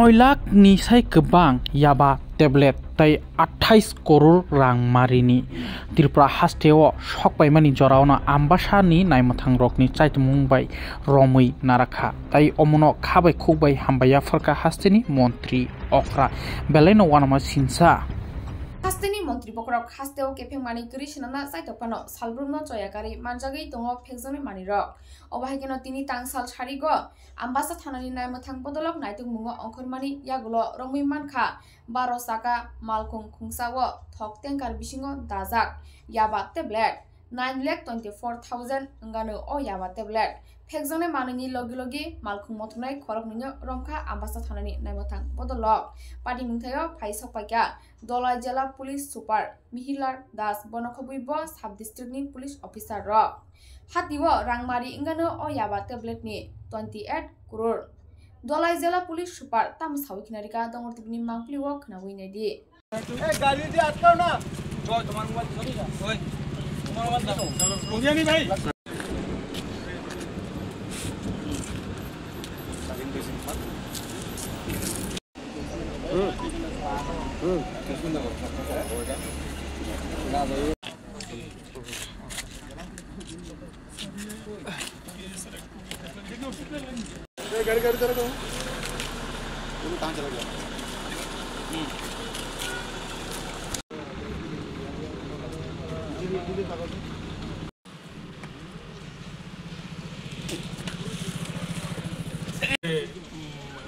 9 लाखनि साय गोबां याबा टेब्लेट तै 28 करोड़ रां मारिनि त्रिपुरा हास्टेआव सकबायमानि जरावनो आम्बासानि नायमथां रकनि चाइतमुंबाय रमै नाराखा तै अमनो खाबाय खुबाय हामबाया फरका हास्टेनि मन्त्री अख्रा बेलायनो वानामा सिनसा हास्टेनि मन्त्री बकरक हास्टेआव केफेंमानि ग्रिसनाना साइतपानो सालब्रुमनो चयागारि मानजागै दङो फेगजोंनि मानिरक अबाहायकेनो तिनि तांसाल सारिगो आम्बासा थानानि नायमथां बदलक नायतुक मुङो अंखरमानि यागुलो रमै मानखा 12 साका मालखुं खुंसावो थक टेंकार बिसिङो दाजाक याबा टेब्लेट 9,24,000 अंगानो ओ याबा टेब्लेट फेगजोंनि मानिनि लगी मालखुं मथुनाय खरक निनो रमखा आम्बासा थानानि नायमथां बदलक पार्टी मुंथायो फाइसकपाइका दलाई जिला पुलिस सुपार मिहिलार दास बनखबुइबो साब डिस्ट्रिक्टनि पुलिस अफिसार र हातिवो रांमारि इंगानो ओ याबा टेब्लेटनि 28 करोड़ दलाई जिला पुलिस सुपार तामसावि खिनारिका दंगरतिबनि मांप्लिवो खनावैनायदि ए गाड़ी दे आटकाओ ना तो तुम्हार मोबाइल सही जा ओए तुम्हार मोबाइल दो हो गया नहीं भाई गाड़ी जरा कहो कहाँ चला गया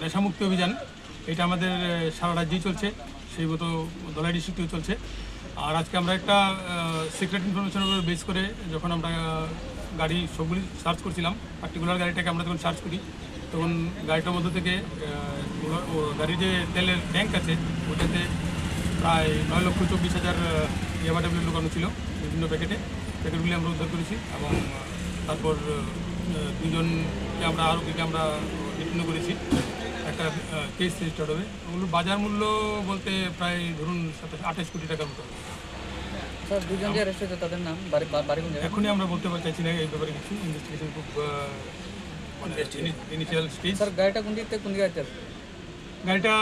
নেশামুক্তি অভিযান এটা আমাদের সারা রাজ্যেই চলছে সেই মতো দলাই ডিস্ট্রিক্টেও চলছে আর আজকে আমরা একটা সিক্রেট ইনফরমেশনের উপর বেস করে যখন আমরা গাড়ি সবগুলি সার্চ করছিলাম পার্টিকুলার গাড়িটাকে আমরা যখন সার্চ করি তখন গাড়িটার মধ্যে থেকে গাড়ির যে তেলের ট্যাঙ্ক আছে ওটাতে প্রায় 9,24,000 ইয়াবা ট্যাবলেট লুকানো ছিল বিভিন্ন প্যাকেটগুলি আমরা উদ্ধার করেছি এবং তারপর দুজনকে আমরা আরোপীকে আমরা ডিটেইন করেছি একটা কেস রেজিস্টার্ড হবে ওগুলোর বাজার মূল্য বলতে প্রায় ধরুন 28 কোটি টাকার মতো স্যার দুজন যে অ্যারেস্ট হয়েছে তাদের নাম বাড়ি কোন জায়গায় এখনই আমরা বলতে চাইছি না এই ব্যাপারে কিছু ইনভেস্টিগেশন খুব ইনিশিয়াল স্টেজ স্যার গাড়িটা কোন দিক থেকে কোন দিকে যাচ্ছে গাড়িটা